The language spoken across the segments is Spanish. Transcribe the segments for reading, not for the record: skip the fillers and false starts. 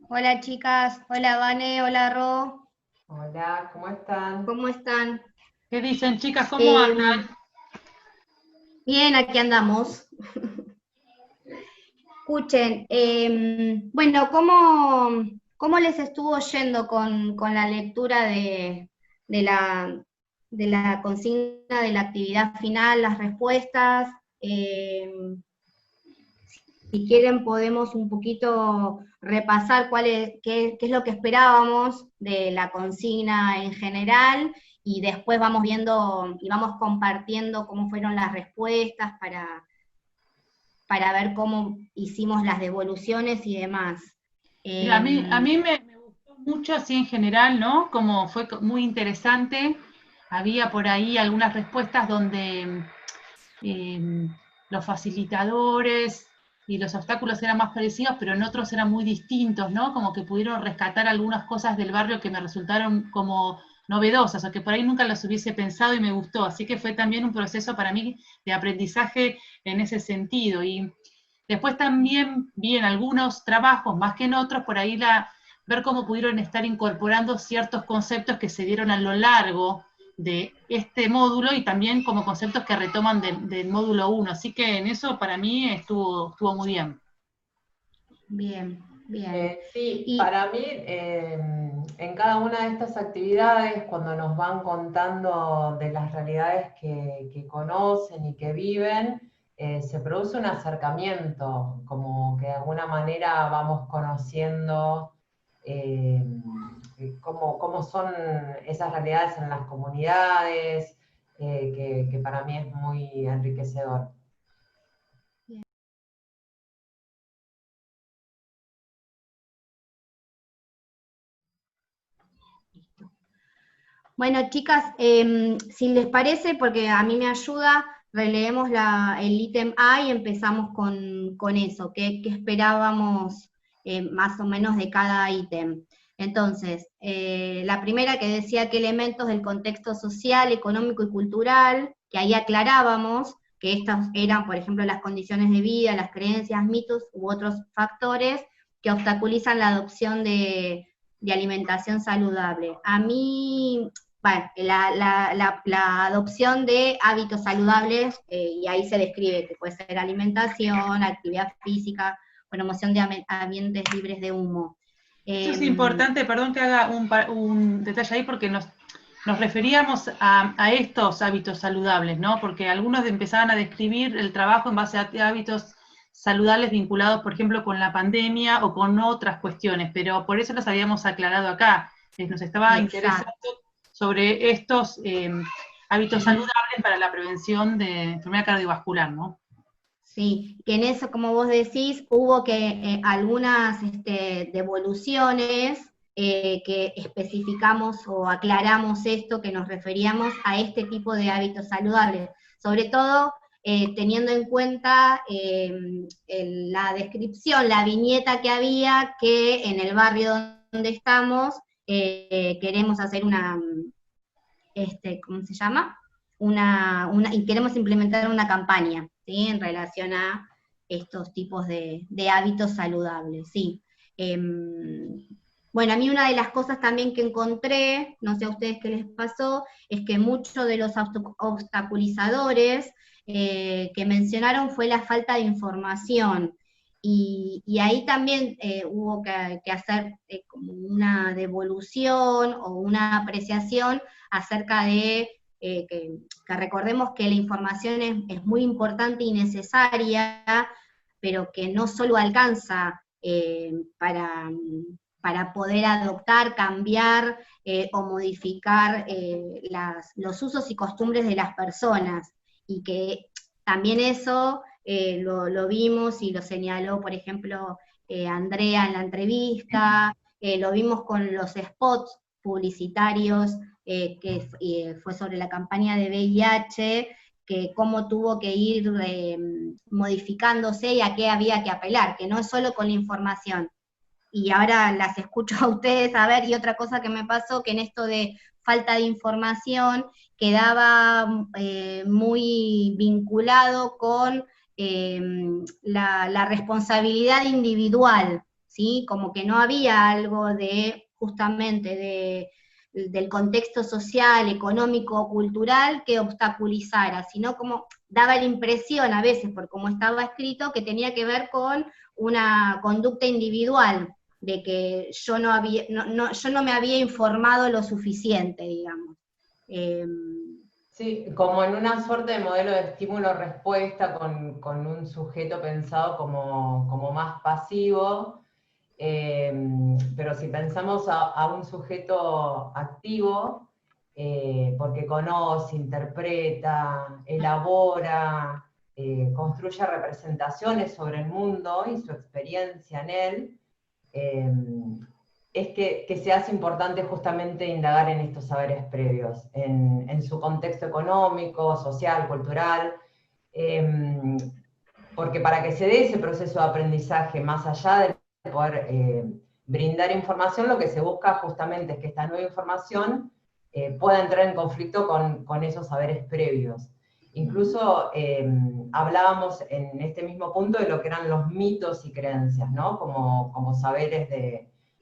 Hola chicas, hola Vane, hola Ro, Hola, ¿cómo están? ¿cómo están? ¿Qué dicen, chicas? ¿Cómo andan? Em, Bien, aquí andamos. Escuchen, bueno, ¿cómo les estuvo yendo con la lectura de la, de la consigna de la actividad final, las respuestas? Si quieren podemos un poquito repasar qué es lo que esperábamos de la consigna en general y después vamos viendo y vamos compartiendo cómo fueron las respuestas para ver cómo hicimos las devoluciones y demás. Mira, a Eh, mí me gustó mucho así en general, ¿no? Como fue muy interesante. Había por ahí algunas respuestas donde eh, los facilitadores y los obstáculos eran más parecidos, pero en otros eran muy distintos, ¿no? Como que pudieron rescatar algunas cosas del barrio que me resultaron como novedosas o que por ahí nunca las hubiese pensado y me gustó. Así que fue también un proceso para mí de aprendizaje en ese sentido. Y después también vi en algunos trabajos, más que en otros, por ahí ver cómo pudieron estar incorporando ciertos conceptos que se dieron a lo largo de este módulo y también como conceptos que retoman del módulo uno. Así que en eso para mí estuvo muy bien. Bien, bien. Sí, Y para mí, en cada una de estas actividades, cuando nos van contando de las realidades que conocen y que viven, se produce un acercamiento, como que de alguna manera vamos conociendo eh, cómo son esas realidades en las comunidades, que para mí es muy enriquecedor. bueno, chicas, si les parece, porque a mí me ayuda, releemos el ítem A y empezamos con eso, qué esperábamos más o menos de cada ítem. Entonces, la primera que decía qué elementos del contexto social, económico y cultural, que ahí aclarábamos que estas eran, por ejemplo, las condiciones de vida, las creencias, mitos u otros factores que obstaculizan la adopción de alimentación saludable. A mí bueno, la adopción de hábitos saludables, y ahí se describe que puede ser alimentación, actividad física, promoción de ambientes libres de humo. Eso Eh, es importante, perdón que haga un detalle ahí porque nos referíamos a estos hábitos saludables, ¿no? Porque algunos empezaban a describir el trabajo en base a hábitos saludables vinculados, por ejemplo, con la pandemia o con otras cuestiones, pero por eso los habíamos aclarado acá. Nos estaba interesando exacto. sobre estos hábitos saludables para la prevención de enfermedad cardiovascular, ¿no? Sí, que en eso, como vos decís, hubo que algunas devoluciones que especificamos o aclaramos esto, que nos referíamos a este tipo de hábitos saludables, sobre todo teniendo en cuenta la descripción, la viñeta que había, que en el barrio donde estamos queremos hacer ¿cómo se llama? Y queremos implementar una campaña, ¿sí? En relación a estos tipos de hábitos saludables, sí. Eh, bueno, a mí una de las cosas también que encontré, no sé a ustedes qué les pasó, es que muchos de los obstaculizadores que mencionaron fue la falta de información. Y ahí también hubo que hacer como una devolución o una apreciación acerca de que recordemos que la información es muy importante y necesaria, pero que no solo alcanza para poder adoptar, cambiar o modificar los usos y costumbres de las personas, y que también eso lo vimos y lo señaló, por ejemplo, Andrea en la entrevista, lo vimos con los spots publicitarios que fue sobre la campaña de VIH, que cómo tuvo que ir modificándose y a qué había que apelar, que no es solo con la información. Y ahora las escucho a ustedes, a ver, y otra cosa que me pasó, que en esto de falta de información quedaba muy vinculado con la responsabilidad individual, ¿sí? Como que no había algo de, justamente, del contexto social, económico, cultural que obstaculizara, sino como daba la impresión a veces, por cómo estaba escrito, que tenía que ver con una conducta individual, de que yo yo no me había informado lo suficiente, digamos. Sí, como en una suerte de modelo de estímulo-respuesta con un sujeto pensado como más pasivo, pero si pensamos a un sujeto activo, porque conoce, interpreta, elabora, construye representaciones sobre el mundo y su experiencia en él, es que se hace importante justamente indagar en estos saberes previos, en su contexto económico, social, cultural, porque para que se dé ese proceso de aprendizaje, más allá de poder brindar información, lo que se busca justamente es que esta nueva información pueda entrar en conflicto con esos saberes previos. Incluso hablábamos en este mismo punto de lo que eran los mitos y creencias, ¿no? Como saberes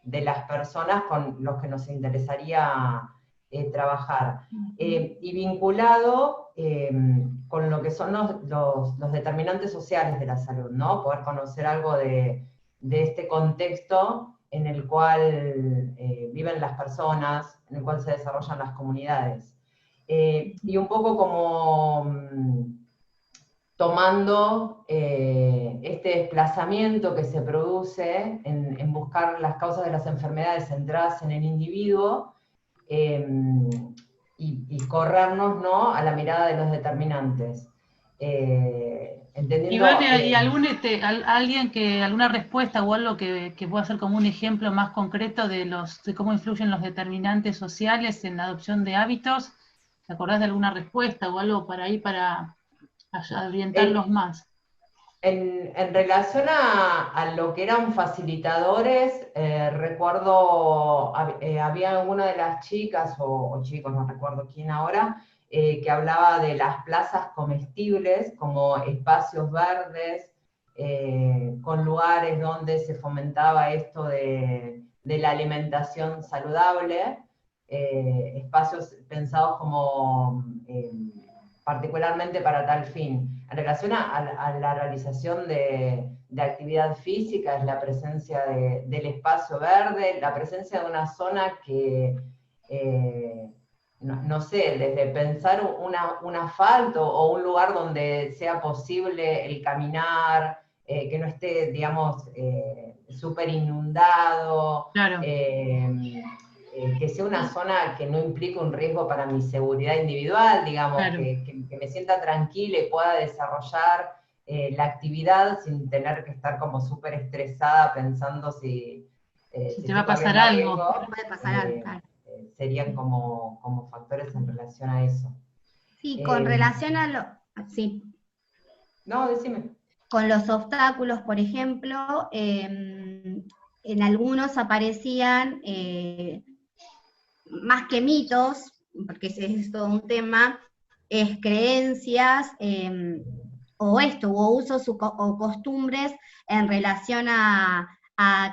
de las personas con los que nos interesaría trabajar. Y vinculado con lo que son los determinantes sociales de la salud, ¿no? Poder conocer algo de este contexto en el cual viven las personas, en el cual se desarrollan las comunidades. Y un poco como tomando este desplazamiento que se produce en buscar las causas de las enfermedades centradas en el individuo, y corrernos, ¿no?, a la mirada de los determinantes. Entendiendo, ¿Y alguna respuesta o algo que pueda ser como un ejemplo más concreto de cómo influyen los determinantes sociales en la adopción de hábitos? ¿Te acordás de alguna respuesta o algo para ahí para orientarlos más? En relación a lo que eran facilitadores, recuerdo, había una de las chicas, o chicos, no recuerdo quién ahora, que hablaba de las plazas comestibles como espacios verdes, con lugares donde se fomentaba esto de la alimentación saludable, espacios pensados como particularmente para tal fin. En relación a la realización de actividad física, es la presencia del espacio verde, la presencia de una zona que, no sé, desde pensar un asfalto o un lugar donde sea posible el caminar, que no esté, digamos, súper inundado, claro. Que sea una zona que no implique un riesgo para mi seguridad individual, digamos, claro. que me sienta tranquila y pueda desarrollar la actividad sin tener que estar como súper estresada pensando si te va a pasar algo. Puede pasar algo, claro. Serían como factores en relación a eso. Sí, con relación a lo... Sí. No, decime. Con los obstáculos, por ejemplo, en algunos aparecían, más que mitos, porque ese es todo un tema, es creencias, o usos o costumbres en relación a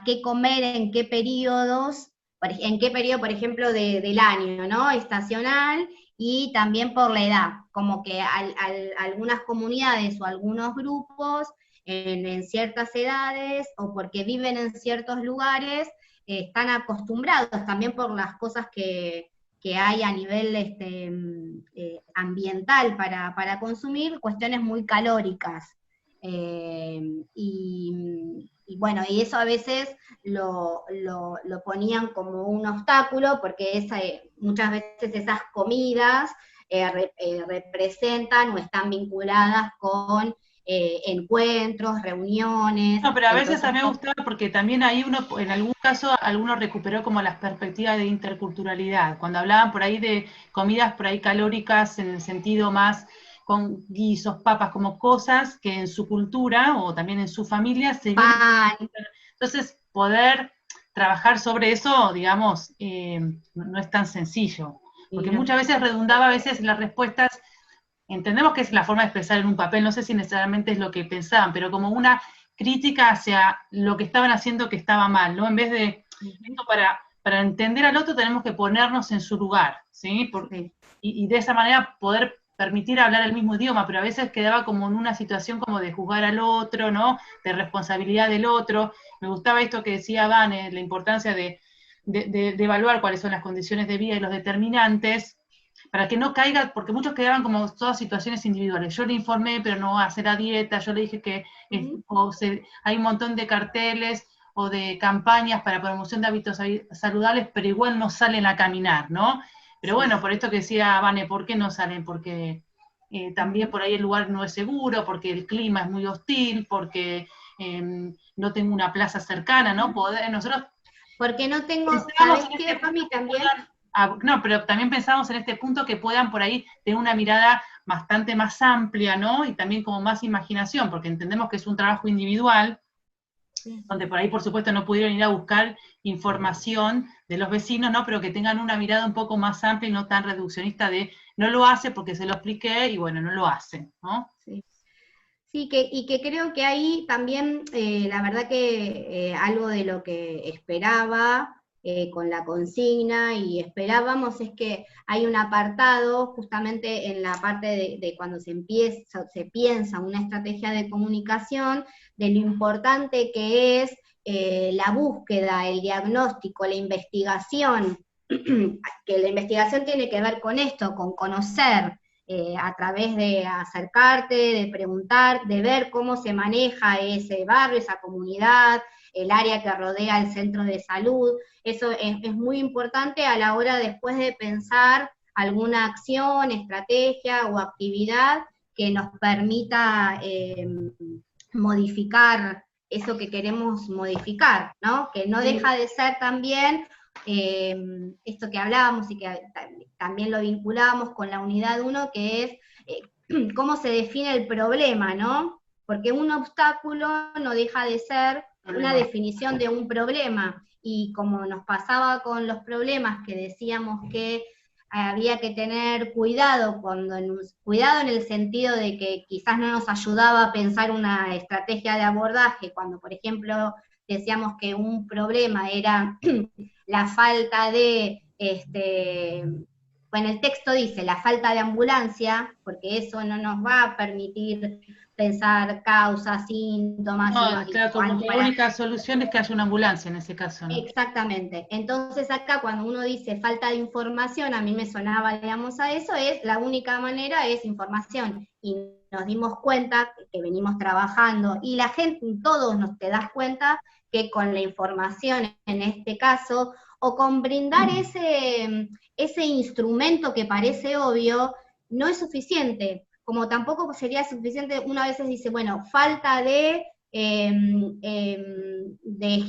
qué comer, en qué periodos, por ejemplo, del año, ¿no? Estacional, y también por la edad, como que algunas comunidades o algunos grupos en ciertas edades, o porque viven en ciertos lugares, están acostumbrados también por las cosas que hay a nivel ambiental para consumir, cuestiones muy calóricas. Y bueno, y eso a veces lo ponían como un obstáculo, porque muchas veces esas comidas representan o están vinculadas con encuentros, reuniones. No, pero a veces a mí me gustaba porque también ahí uno, en algún caso, alguno recuperó como las perspectivas de interculturalidad, cuando hablaban por ahí de comidas por ahí calóricas en el sentido más con guisos, papas, como cosas que en su cultura o también en su familia se viven. Entonces, poder trabajar sobre eso, digamos, no es tan sencillo, porque muchas veces redundaba, a veces las respuestas, entendemos que es la forma de expresar en un papel, no sé si necesariamente es lo que pensaban, pero como una crítica hacia lo que estaban haciendo que estaba mal, ¿no? En vez de, esto para entender al otro tenemos que ponernos en su lugar, ¿sí? Y de esa manera poder permitir hablar el mismo idioma, pero a veces quedaba como en una situación como de juzgar al otro, ¿no? De responsabilidad del otro. Me gustaba esto que decía Vane, la importancia de evaluar cuáles son las condiciones de vida y los determinantes, para que no caiga, porque muchos quedaban como todas situaciones individuales. Yo le informé, pero no hace la dieta, yo le dije que hay un montón de carteles o de campañas para promoción de hábitos saludables, pero igual no salen a caminar, ¿no? Pero bueno, por esto que decía Vane, ¿por qué no salen? Porque también por ahí el lugar no es seguro, porque el clima es muy hostil, porque no tengo una plaza cercana, ¿no? Nosotros porque no tengo, ¿sabes qué, Pami, también? No, pero también pensamos en este punto que puedan por ahí tener una mirada bastante más amplia, ¿no? Y también como más imaginación, porque entendemos que es un trabajo individual, donde por ahí, por supuesto, no pudieron ir a buscar información de los vecinos, ¿no? Pero que tengan una mirada un poco más amplia y no tan reduccionista de no lo hace porque se lo expliqué y bueno, no lo hace, ¿no? Sí. Sí, y que creo que ahí también, la verdad que algo de lo que esperaba con la consigna y esperábamos es que hay un apartado justamente en la parte de cuando se piensa una estrategia de comunicación, de lo importante que es la búsqueda, el diagnóstico, la investigación, que la investigación tiene que ver con esto, con conocer, a través de acercarte, de preguntar, de ver cómo se maneja ese barrio, esa comunidad, el área que rodea el centro de salud. Eso es muy importante a la hora después de pensar alguna acción, estrategia o actividad que nos permita modificar eso que queremos modificar, ¿no? Que no deja de ser también esto que hablábamos y que también lo vinculamos con la unidad 1, que es cómo se define el problema, ¿no? Porque un obstáculo no deja de ser una definición de un problema, y como nos pasaba con los problemas que decíamos que había que tener cuidado, cuidado en el sentido de que quizás no nos ayudaba a pensar una estrategia de abordaje, cuando por ejemplo decíamos que un problema era la falta de, bueno, el texto dice la falta de ambulancia, porque eso no nos va a permitir pensar causas, síntomas. No, claro, como que la única solución es que haya una ambulancia en ese caso, ¿no? Exactamente. Entonces acá cuando uno dice falta de información, a mí me sonaba, digamos, a eso, es la única manera es información. Y nos dimos cuenta que venimos trabajando, y la gente, todos nos te das cuenta que con la información en este caso, o con brindar ese instrumento que parece obvio, no es suficiente. Como tampoco sería suficiente, una vez dice, bueno, falta de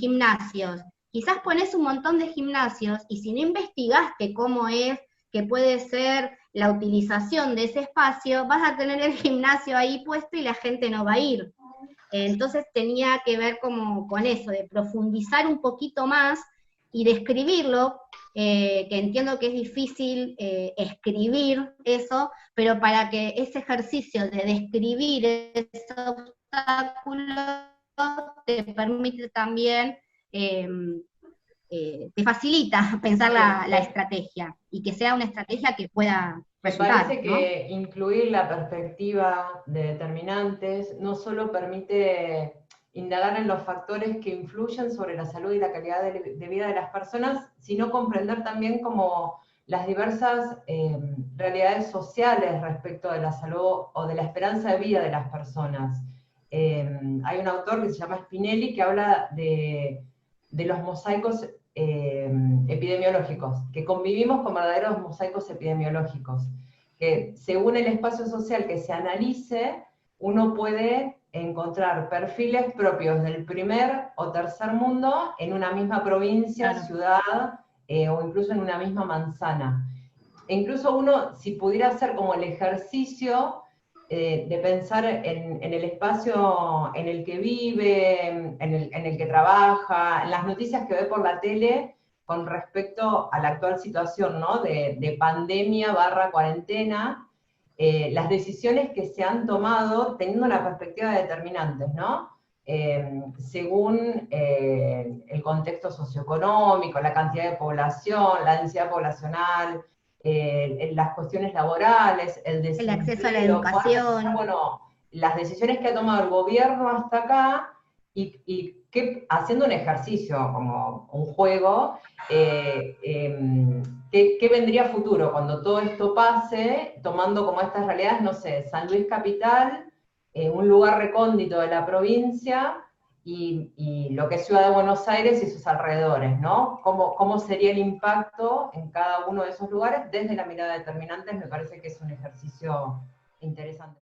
gimnasios. Quizás pones un montón de gimnasios y si no investigaste cómo es que puede ser la utilización de ese espacio, vas a tener el gimnasio ahí puesto y la gente no va a ir. Entonces tenía que ver como con eso, de profundizar un poquito más y describirlo, que entiendo que es difícil escribir eso, pero para que ese ejercicio de describir ese obstáculo te permite también, te facilita pensar la estrategia, y que sea una estrategia que pueda resultar. Me parece que incluir la perspectiva de determinantes no solo permite indagar en los factores que influyen sobre la salud y la calidad de vida de las personas, sino comprender también como las diversas realidades sociales respecto de la salud o de la esperanza de vida de las personas. Hay un autor que se llama Spinelli que habla de los mosaicos epidemiológicos, que convivimos con verdaderos mosaicos epidemiológicos, que según el espacio social que se analice, uno puede encontrar perfiles propios del primer o tercer mundo en una misma provincia, claro, ciudad, o incluso en una misma manzana. E incluso uno, si pudiera hacer como el ejercicio de pensar en el espacio en el que vive, en el que trabaja, en las noticias que ve por la tele con respecto a la actual situación, ¿no? de pandemia / cuarentena, las decisiones que se han tomado teniendo una perspectiva de determinantes, ¿no? según el contexto socioeconómico, la cantidad de población, la densidad poblacional, las cuestiones laborales, el El acceso a la desempleo, educación. bueno, las decisiones que ha tomado el gobierno hasta acá, y que, haciendo un ejercicio, como un juego, ¿qué vendría a futuro cuando todo esto pase, tomando como estas realidades, no sé, San Luis Capital, un lugar recóndito de la provincia, y lo que es Ciudad de Buenos Aires y sus alrededores, ¿no? ¿Cómo sería el impacto en cada uno de esos lugares desde la mirada de determinantes? Me parece que es un ejercicio interesante.